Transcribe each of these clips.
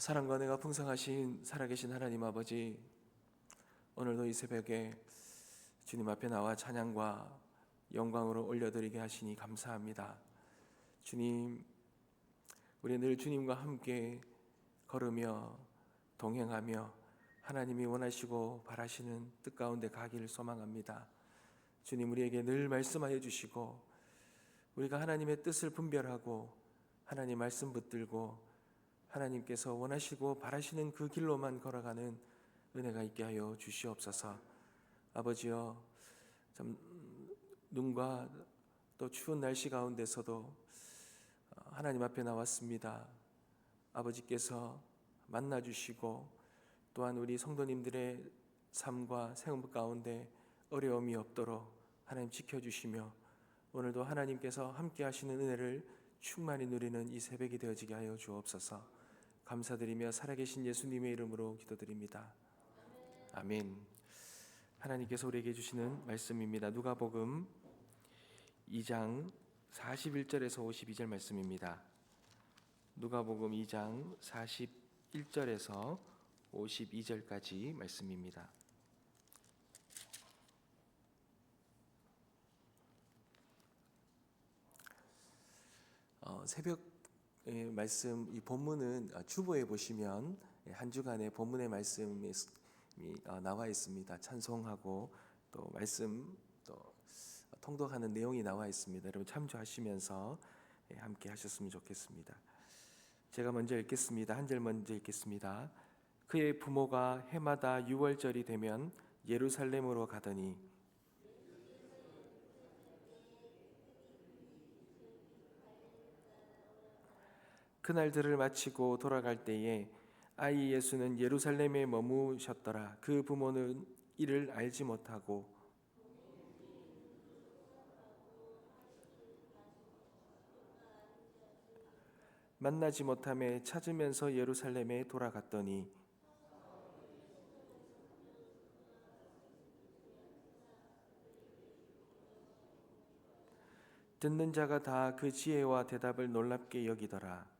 사랑과 은혜가 풍성하신 살아계신 하나님 아버지, 오늘도 이 새벽에 주님 앞에 나와 찬양과 영광으로 올려드리게 하시니 감사합니다. 주님, 우리 늘 주님과 함께 걸으며 동행하며 하나님이 원하시고 바라시는 뜻 가운데 가기를 소망합니다. 주님, 우리에게 늘 말씀하여 주시고 우리가 하나님의 뜻을 분별하고 하나님 말씀 붙들고 하나님께서 원하시고 바라시는 그 길로만 걸어가는 은혜가 있게 하여 주시옵소서. 아버지여, 참 눈과 또 추운 날씨 가운데서도 하나님 앞에 나왔습니다. 아버지께서 만나주시고 또한 우리 성도님들의 삶과 생활 가운데 어려움이 없도록 하나님 지켜주시며 오늘도 하나님께서 함께 하시는 은혜를 충만히 누리는 이 새벽이 되어지게 하여 주옵소서. 감사드리며 살아계신 예수님의 이름으로 기도드립니다. 아멘. 하나님께서 우리에게 주시는 말씀입니다. 누가복음 2장 41절에서 52절 말씀입니다. 누가복음 2장 41절에서 52절까지 말씀입니다. 새벽의 말씀, 이 본문은 주보에 보시면 한 주간의 본문의 말씀이 나와 있습니다. 찬송하고 또 말씀 또 통독하는 내용이 나와 있습니다. 여러분 참조하시면서 함께 하셨으면 좋겠습니다. 제가 먼저 읽겠습니다. 한 절 먼저 읽겠습니다. 그의 부모가 해마다 유월절이 되면 예루살렘으로 가더니 그날들을 마치고 돌아갈 때에 아이 예수는 예루살렘에 머무셨더라. 그 부모는 이를 알지 못하고 만나지 못함에 찾으면서 예루살렘에 돌아갔더니 듣는 자가 다 그 지혜와 대답을 놀랍게 여기더라.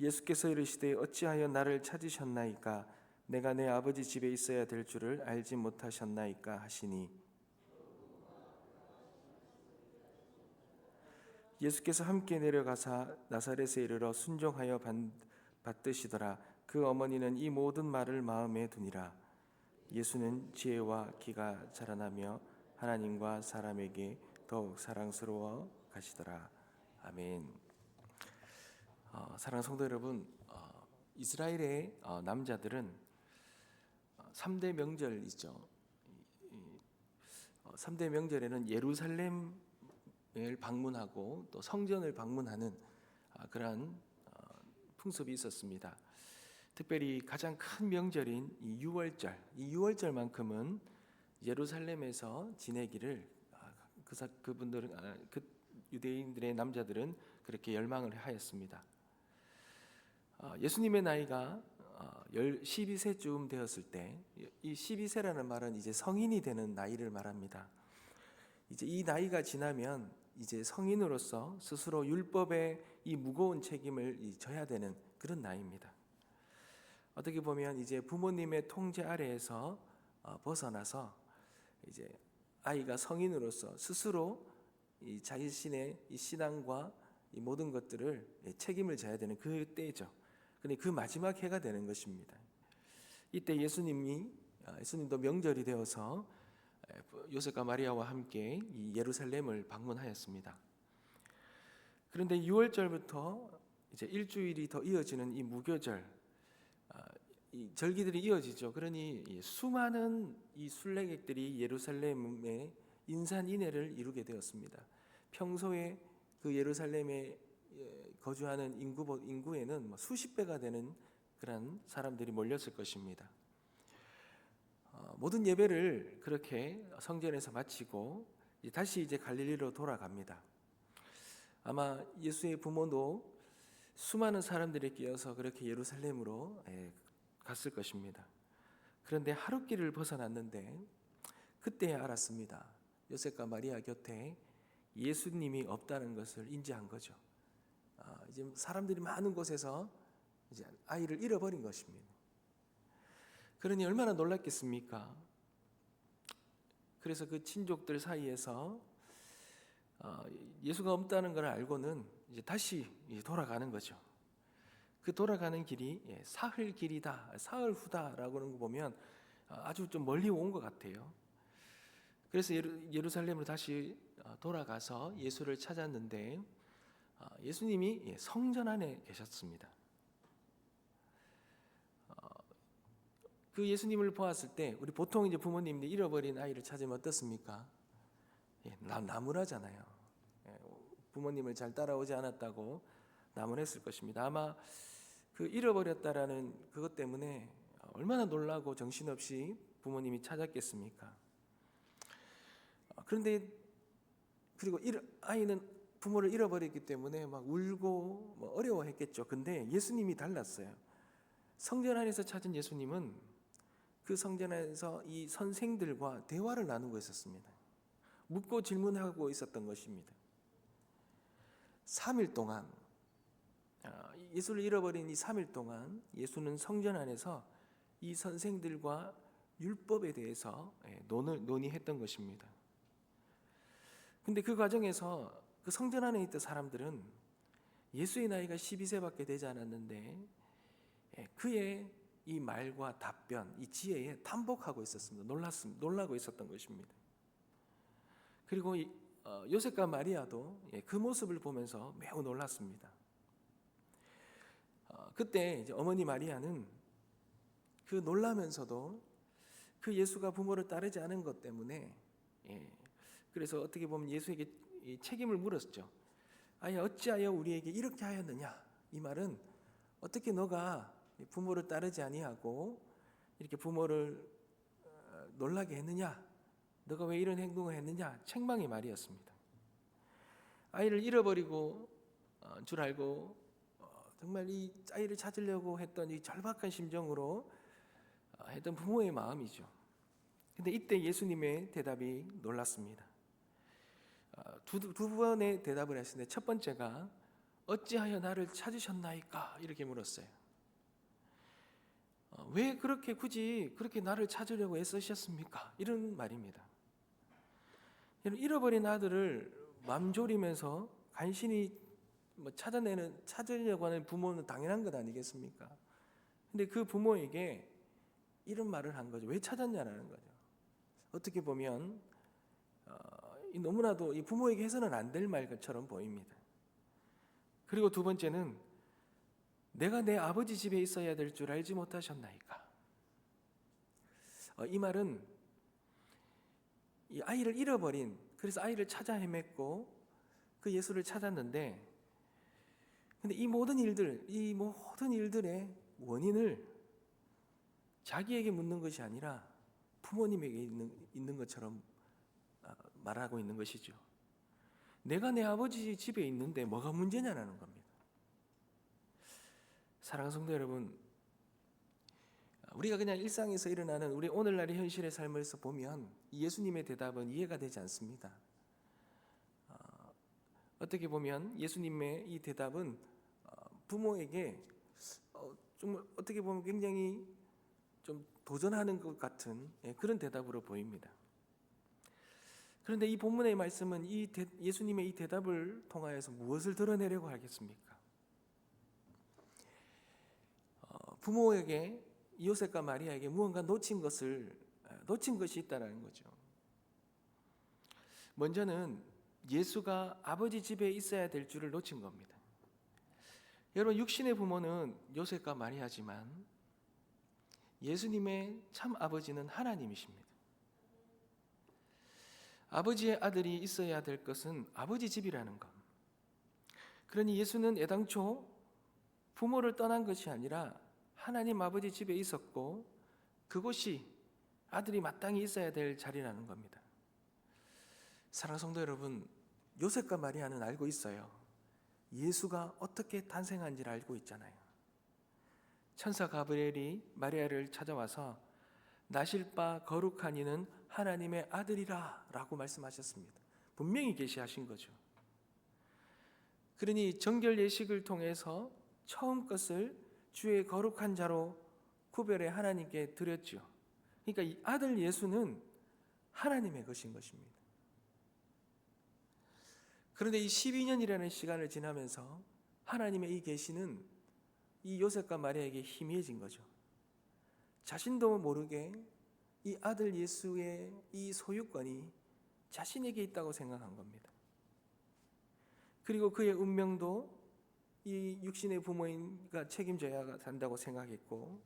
예수께서 이르시되 어찌하여 나를 찾으셨나이까? 내가 내 아버지 집에 있어야 될 줄을 알지 못하셨나이까 하시니 예수께서 함께 내려가사 나사렛에 이르러 순종하여 받드시더라. 그 어머니는 이 모든 말을 마음에 두니라. 예수는 지혜와 기가 자라나며 하나님과 사람에게 더욱 사랑스러워 가시더라. 아멘. 사랑하는 성도 여러분, 이스라엘의 남자들은 3대 명절 있죠. 3대 명절에는 예루살렘을 방문하고 또 성전을 방문하는 그러한 풍습이 있었습니다. 특별히 가장 큰 명절인 이 유월절, 이 유월절만큼은 예루살렘에서 지내기를 그분들은 그 유대인들의 남자들은 그렇게 열망을 하였습니다. 예수님의 나이가 12세쯤 되었을 때, 이 12세라는 말은 이제 성인이 되는 나이를 말합니다. 이제 이 나이가 지나면 이제 성인으로서 스스로 율법의 이 무거운 책임을 져야 되는 그런 나이입니다. 어떻게 보면 이제 부모님의 통제 아래에서 벗어나서 이제 아이가 성인으로서 스스로 이 자신의 이 신앙과 이 모든 것들을 책임을 져야 되는 그 때죠. 근데 그 마지막 해가 되는 것입니다. 이때 예수님도 명절이 되어서 요셉과 마리아와 함께 이 예루살렘을 방문하였습니다. 그런데 6월절부터 이제 일주일이 더 이어지는 이 무교절, 이 절기들이 이어지죠. 그러니 수많은 이 순례객들이 예루살렘에 인산인해를 이루게 되었습니다. 평소에 그 예루살렘에 거주하는 인구에는 수십 배가 되는 그런 사람들이 몰렸을 것입니다. 모든 예배를 그렇게 성전에서 마치고 다시 이제 갈릴리로 돌아갑니다. 아마 예수의 부모도 수많은 사람들이 끼어서 그렇게 예루살렘으로 갔을 것입니다. 그런데 하룻길을 벗어났는데 그때 알았습니다. 요셉과 마리아 곁에 예수님이 없다는 것을 인지한 거죠. 이제 사람들이 많은 곳에서 이제 아이를 잃어버린 것입니다. 그러니 얼마나 놀랐겠습니까? 그래서 그 친족들 사이에서 예수가 없다는 걸 알고는 이제 다시 돌아가는 거죠. 그 돌아가는 길이 사흘 길이다, 사흘 후다라고 하는 거 보면 아주 좀 멀리 온 것 같아요. 그래서 예루살렘으로 다시 돌아가서 예수를 찾았는데 예수님이 성전 안에 계셨습니다. 그 예수님을 보았을 때 우리 보통 이제 부모님들이 잃어버린 아이를 찾으면 어떻습니까? 나무라잖아요. 부모님을 잘 따라오지 않았다고 나무랬을 것입니다. 아마 그 잃어버렸다라는 그것 때문에 얼마나 놀라고 정신없이 부모님이 찾았겠습니까? 그런데 그리고 아이는 부모를 잃어버렸기 때문에 막 울고 어려워했겠죠. 근데 예수님이 달랐어요. 성전 안에서 찾은 예수님은 그 성전 안에서 이 선생들과 대화를 나누고 있었습니다. 묻고 질문하고 있었던 것입니다. 3일 동안 예수를 잃어버린 이 3일 동안 예수는 성전 안에서 이 선생들과 율법에 대해서 논의했던 것입니다. 근데 그 과정에서 그 성전 안에 있던 사람들은 예수의 나이가 12세밖에 되지 않았는데 그의 이 말과 답변, 이 지혜에 탐복하고 있었습니다. 놀라고 있었던 것입니다. 그리고 요셉과 마리아도 그 모습을 보면서 매우 놀랐습니다. 그때 이제 어머니 마리아는 그 놀라면서도 그 예수가 부모를 따르지 않은 것 때문에 그래서 어떻게 보면 예수에게 책임을 물었죠. 아야 어찌하여 우리에게 이렇게 하였느냐? 이 말은 어떻게 너가 부모를 따르지 아니하고 이렇게 부모를 놀라게 했느냐? 너가 왜 이런 행동을 했느냐? 책망의 말이었습니다. 아이를 잃어버리고 줄 알고 정말 이 아이를 찾으려고 했던 이 절박한 심정으로 했던 부모의 마음이죠. 근데 이때 예수님의 대답이 놀랐습니다. 두 번의 대답을 했는데 첫 번째가 어찌하여 나를 찾으셨나이까 이렇게 물었어요. 왜 그렇게 굳이 그렇게 나를 찾으려고 애쓰셨습니까? 이런 말입니다. 잃어버린 아들을 맘 졸이면서 간신히 찾으려고 하는 부모는 당연한 것 아니겠습니까? 근데 그 부모에게 이런 말을 한 거죠. 왜 찾았냐라는 거죠. 어떻게 보면 너무나도 이 부모에게 해서는 안 될 말처럼 보입니다. 그리고 두 번째는 내가 내 아버지 집에 있어야 될 줄 알지 못하셨나이까. 이 말은 이 아이를 잃어버린, 그래서 아이를 찾아 헤맸고 그 예수를 찾았는데, 근데 이 모든 일들의 원인을 자기에게 묻는 것이 아니라 부모님에게 있는 것처럼 말하고 있는 것이죠. 내가 내 아버지 집에 있는데 뭐가 문제냐는 겁니다. 사랑하는 성도 여러분, 우리가 그냥 일상에서 일어나는 우리 오늘날의 현실의 삶에서 보면 예수님의 대답은 이해가 되지 않습니다. 어떻게 보면 예수님의 이 대답은 부모에게 좀 어떻게 보면 굉장히 좀 도전하는 것 같은 그런 대답으로 보입니다. 그런데 이 본문의 말씀은 예수님의 이 대답을 통하여서 무엇을 드러내려고 하겠습니까? 부모에게 요셉과 마리아에게 무언가 놓친 것이 있다는 거죠. 먼저는 예수가 아버지 집에 있어야 될 줄을 놓친 겁니다. 여러분, 육신의 부모는 요셉과 마리아지만 예수님의 참 아버지는 하나님이십니다. 아버지의 아들이 있어야 될 것은 아버지 집이라는 것. 그러니 예수는 애당초 부모를 떠난 것이 아니라 하나님 아버지 집에 있었고 그곳이 아들이 마땅히 있어야 될 자리라는 겁니다. 사랑하는 성도 여러분, 요셉과 마리아는 알고 있어요. 예수가 어떻게 탄생한지를 알고 있잖아요. 천사 가브리엘이 마리아를 찾아와서 나실 바 거룩한 이는 하나님의 아들이라 라고 말씀하셨습니다. 분명히 계시하신 거죠. 그러니 정결 예식을 통해서 처음 것을 주의 거룩한 자로 구별해 하나님께 드렸죠. 그러니까 이 아들 예수는 하나님의 것인 것입니다. 그런데 이 12년이라는 시간을 지나면서 하나님의 이 계시는 이 요셉과 마리아에게 희미해진 거죠. 자신도 모르게 이 아들 예수의 이 소유권이 자신에게 있다고 생각한 겁니다. 그리고 그의 운명도 이 육신의 부모가 책임져야 한다고 생각했고,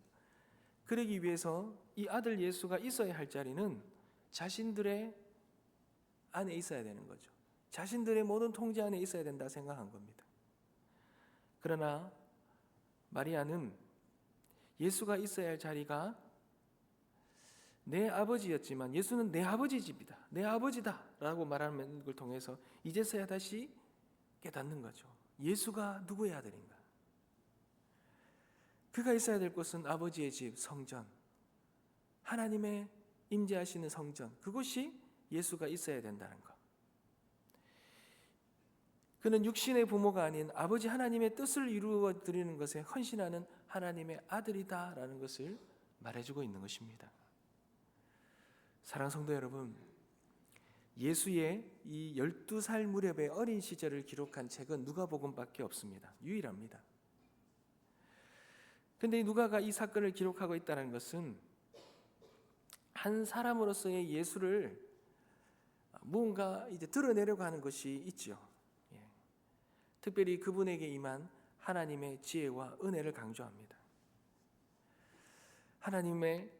그러기 위해서 이 아들 예수가 있어야 할 자리는 자신들의 안에 있어야 되는 거죠. 자신들의 모든 통제 안에 있어야 된다 생각한 겁니다. 그러나 마리아는 예수가 있어야 할 자리가 내 아버지였지만 예수는 내 아버지 집이다, 내 아버지다 라고 말하는 걸 통해서 이제서야 다시 깨닫는 거죠. 예수가 누구의 아들인가? 그가 있어야 될 곳은 아버지의 집, 성전, 하나님의 임재하시는 성전, 그곳이 예수가 있어야 된다는 것. 그는 육신의 부모가 아닌 아버지 하나님의 뜻을 이루어 드리는 것에 헌신하는 하나님의 아들이다라는 것을 말해주고 있는 것입니다. 사랑하는 성도 여러분, 예수의 이 12살 무렵의 어린 시절을 기록한 책은 누가복음밖에 없습니다. 유일합니다. 그런데 누가가 이 사건을 기록하고 있다는 것은 한 사람으로서의 예수를 무언가 이제 드러내려고 하는 것이 있죠. 특별히 그분에게 임한 하나님의 지혜와 은혜를 강조합니다.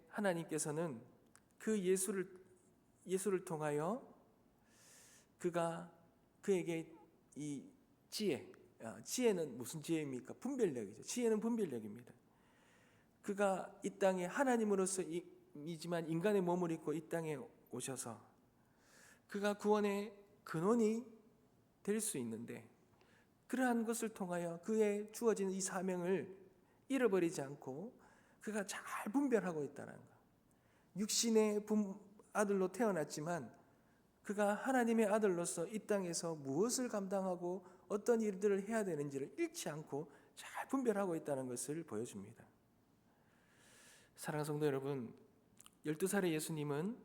하나님께서는 그 예수를 통하여 그에게 이 지혜는 무슨 지혜입니까? 분별력이죠. 지혜는 분별력입니다. 그가 이 땅에 하나님으로서이지만 인간의 몸을 입고 이 땅에 오셔서 그가 구원의 근원이 될 수 있는데, 그러한 것을 통하여 그의 주어진 이 사명을 잃어버리지 않고 그가 잘 분별하고 있다는 것. 육신의 아들로 태어났지만 그가 하나님의 아들로서 이 땅에서 무엇을 감당하고 어떤 일들을 해야 되는지를 잃지 않고 잘 분별하고 있다는 것을 보여줍니다. 사랑하는 성도 여러분, 12살의 예수님은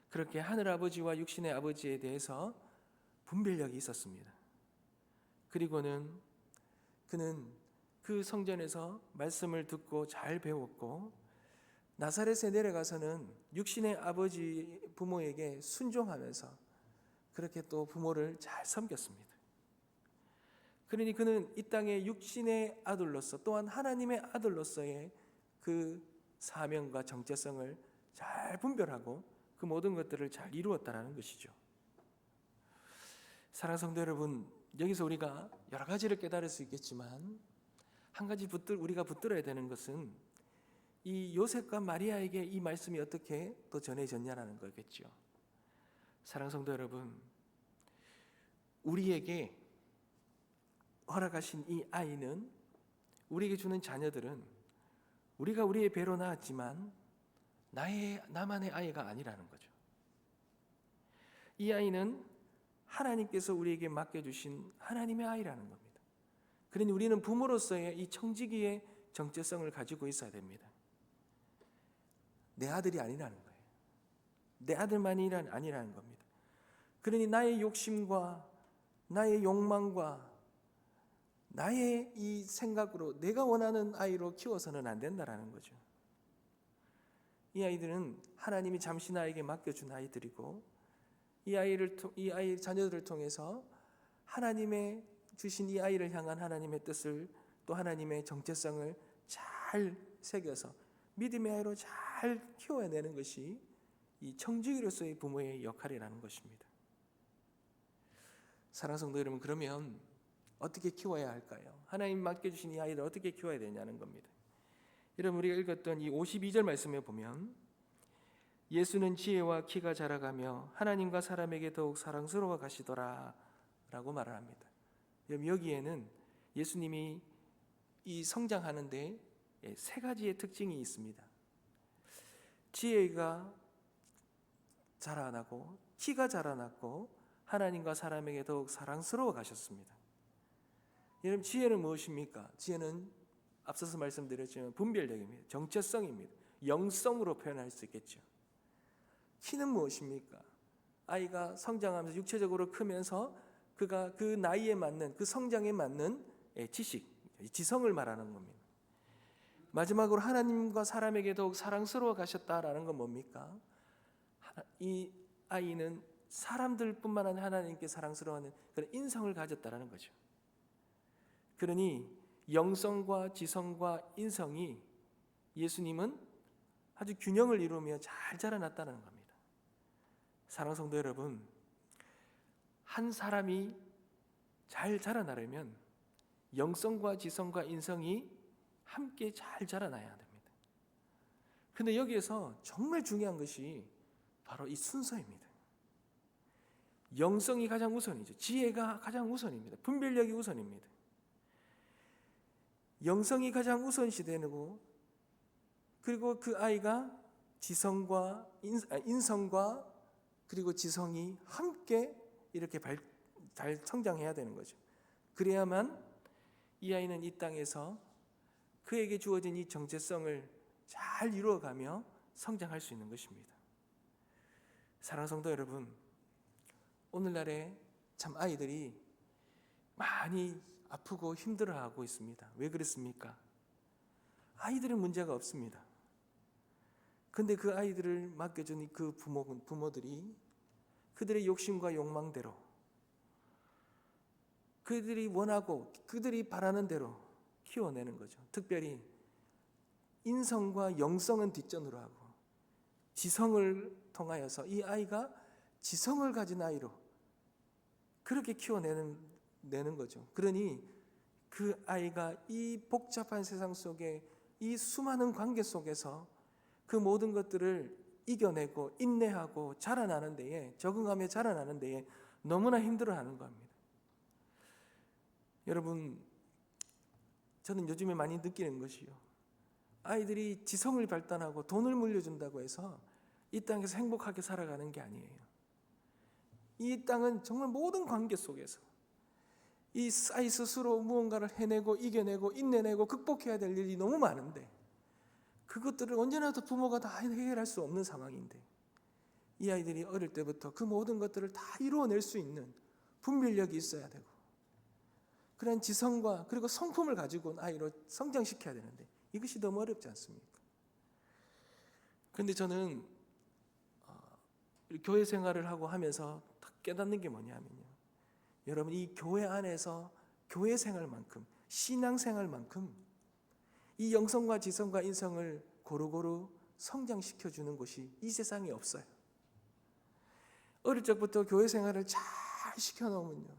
그렇게 하늘아버지와 육신의 아버지에 대해서 분별력이 있었습니다. 그리고는 그는 그 성전에서 말씀을 듣고 잘 배웠고, 나사렛에 내려가서는 육신의 아버지 부모에게 순종하면서 그렇게 또 부모를 잘 섬겼습니다. 그러니 그는 이 땅의 육신의 아들로서 또한 하나님의 아들로서의 그 사명과 정체성을 잘 분별하고 그 모든 것들을 잘 이루었다는 것이죠. 사랑하는 성도 여러분, 여기서 우리가 여러 가지를 깨달을 수 있겠지만 한 가지 우리가 붙들어야 되는 것은 이 요셉과 마리아에게 이 말씀이 어떻게 또 전해졌냐라는 거겠죠. 사랑하는 성도 여러분, 우리에게 허락하신 이 아이는, 우리에게 주는 자녀들은 우리가 우리의 배로 낳았지만 나만의 아이가 아니라는 거죠. 이 아이는 하나님께서 우리에게 맡겨주신 하나님의 아이라는 겁니다. 그러니 우리는 부모로서의 이 청지기의 정체성을 가지고 있어야 됩니다. 내 아들이 아니라는 거예요. 내 아들만이 아니라는 겁니다. 그러니 나의 욕심과 나의 욕망과 나의 이 생각으로 내가 원하는 아이로 키워서는 안 된다라는 거죠. 이 아이들은 하나님이 잠시 나에게 맡겨준 아이들이고, 이 아이 자녀들을 통해서 하나님의 주신 이 아이를 향한 하나님의 뜻을, 또 하나님의 정체성을 잘 새겨서 믿음의 아이로 잘 키워내는 것이 이 청지기로서의 부모의 역할이라는 것입니다. 사랑하는 성도 여러분, 그러면 어떻게 키워야 할까요? 하나님 맡겨주신 이 아이를 어떻게 키워야 되냐는 겁니다. 여러분, 우리가 읽었던 이 52절 말씀에 보면 예수는 지혜와 키가 자라가며 하나님과 사람에게 더욱 사랑스러워 가시더라 라고 말을 합니다. 여기에는 예수님이 이 성장하는데 세 가지의 특징이 있습니다. 지혜가 자라나고 키가 자라났고 하나님과 사람에게 더욱 사랑스러워 가셨습니다. 여러분, 지혜는 무엇입니까? 지혜는 앞서서 말씀드렸지만 분별력입니다. 정체성입니다. 영성으로 표현할 수 있겠죠. 키는 무엇입니까? 아이가 성장하면서 육체적으로 크면서 그가 그 나이에 맞는, 그 성장에 맞는 지식, 지성을 말하는 겁니다. 마지막으로 하나님과 사람에게 더욱 사랑스러워 가셨다라는 건 뭡니까? 이 아이는 사람들뿐만 아니라 하나님께 사랑스러워하는 그런 인성을 가졌다라는 거죠. 그러니 영성과 지성과 인성이 예수님은 아주 균형을 이루며 잘 자라났다는 겁니다. 사랑하는 성도 여러분, 한 사람이 잘 자라나려면 영성과 지성과 인성이 함께 잘 자라나야 됩니다. 그런데 여기에서 정말 중요한 것이 바로 이 순서입니다. 영성이 가장 우선이죠. 지혜가 가장 우선입니다. 분별력이 우선입니다. 영성이 가장 우선시되고, 그리고 그 아이가 지성과 인성과 그리고 지성이 함께 이렇게 잘 성장해야 되는 거죠. 그래야만 이 아이는 이 땅에서 그에게 주어진 이 정체성을 잘 이루어가며 성장할 수 있는 것입니다. 사랑하는 성도 여러분, 오늘날에 참 아이들이 많이 아프고 힘들어하고 있습니다. 왜 그렇습니까? 아이들은 문제가 없습니다. 근데 그 아이들을 맡겨준 그 부모들이 그들의 욕심과 욕망대로, 그들이 원하고 그들이 바라는 대로 키워내는 거죠. 특별히 인성과 영성은 뒷전으로 하고 지성을 통하여서 이 아이가 지성을 가진 아이로 그렇게 키워내는 거죠. 그러니 그 아이가 이 복잡한 세상 속에, 이 수많은 관계 속에서 그 모든 것들을 이겨내고 인내하고 자라나는 데에, 적응하며 자라나는 데에 너무나 힘들어하는 겁니다. 여러분, 저는 요즘에 많이 느끼는 것이요, 아이들이 지성을 발달하고 돈을 물려준다고 해서 이 땅에서 행복하게 살아가는 게 아니에요. 이 땅은 정말 모든 관계 속에서 이 아이 스스로 무언가를 해내고 이겨내고 인내내고 극복해야 될 일이 너무 많은데, 그것들을 언제나도 부모가 다 해결할 수 없는 상황인데, 이 아이들이 어릴 때부터 그 모든 것들을 다 이루어낼 수 있는 분별력이 있어야 되고, 그런 지성과 그리고 성품을 가지고 아이로 성장시켜야 되는데, 이것이 너무 어렵지 않습니까? 그런데 저는 교회 생활을 하고 하면서 깨닫는 게 뭐냐면요, 여러분, 이 교회 안에서 교회 생활만큼, 신앙 생활만큼 이 영성과 지성과 인성을 고루고루 성장시켜주는 곳이 이 세상에 없어요. 어릴 적부터 교회 생활을 잘 시켜놓으면요,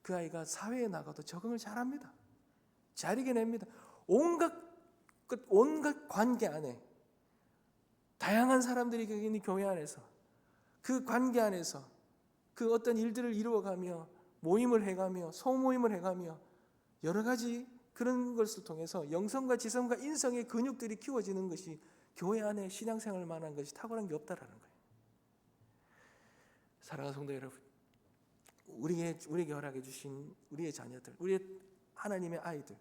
그 아이가 사회에 나가도 적응을 잘합니다. 잘 이겨냅니다. 온갖 관계 안에, 다양한 사람들이 있는 교회 안에서, 그 관계 안에서 그 어떤 일들을 이루어가며 모임을 해가며 소모임을 해가며 여러 가지 그런 것을 통해서 영성과 지성과 인성의 근육들이 키워지는 것이 교회 안에 신앙생활만한 것이 탁월한 게 없다라는 거예요. 사랑하는 성도 여러분, 우리에게 허락해 주신 우리의 자녀들, 우리의 하나님의 아이들,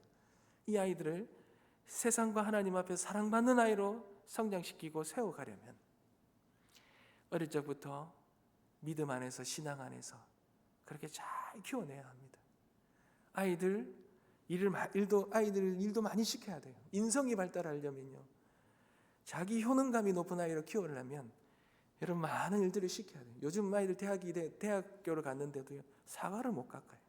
이 아이들을 세상과 하나님 앞에 사랑받는 아이로 성장시키고 세워가려면 어릴 적부터 믿음 안에서, 신앙 안에서 그렇게 잘 키워내야 합니다. 아이들 일도 많이 시켜야 돼요. 인성이 발달하려면요, 자기 효능감이 높은 아이로 키우려면 여러분 많은 일들을 시켜야 돼요. 요즘 아이들 대학교를 갔는데도요, 사과를 못 깎아요.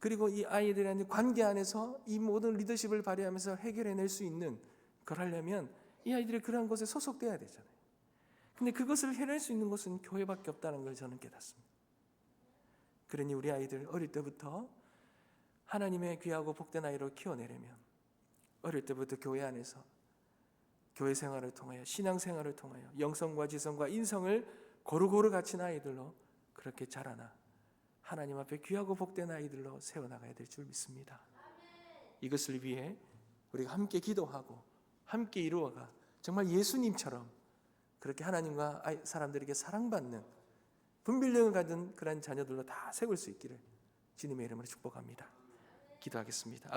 그리고 이 아이들의 관계 안에서 이 모든 리더십을 발휘하면서 해결해낼 수 있는 걸 하려면 이 아이들이 그런 곳에 소속돼야 되잖아요. 근데 그것을 해낼 수 있는 곳은 교회밖에 없다는 걸 저는 깨닫습니다. 그러니 우리 아이들 어릴 때부터 하나님의 귀하고 복된 아이로 키워내려면 어릴 때부터 교회 안에서 교회 생활을 통하여, 신앙 생활을 통하여 영성과 지성과 인성을 고루고루 갖춘 아이들로 그렇게 자라나 하나님 앞에 귀하고 복된 아이들로 세워나가야 될 줄 믿습니다. 이것을 위해 우리가 함께 기도하고 함께 이루어가 정말 예수님처럼 그렇게 하나님과 사람들에게 사랑받는 분별력을 가진 그런 자녀들로 다 세울 수 있기를 주님의 이름으로 축복합니다. 기도하겠습니다.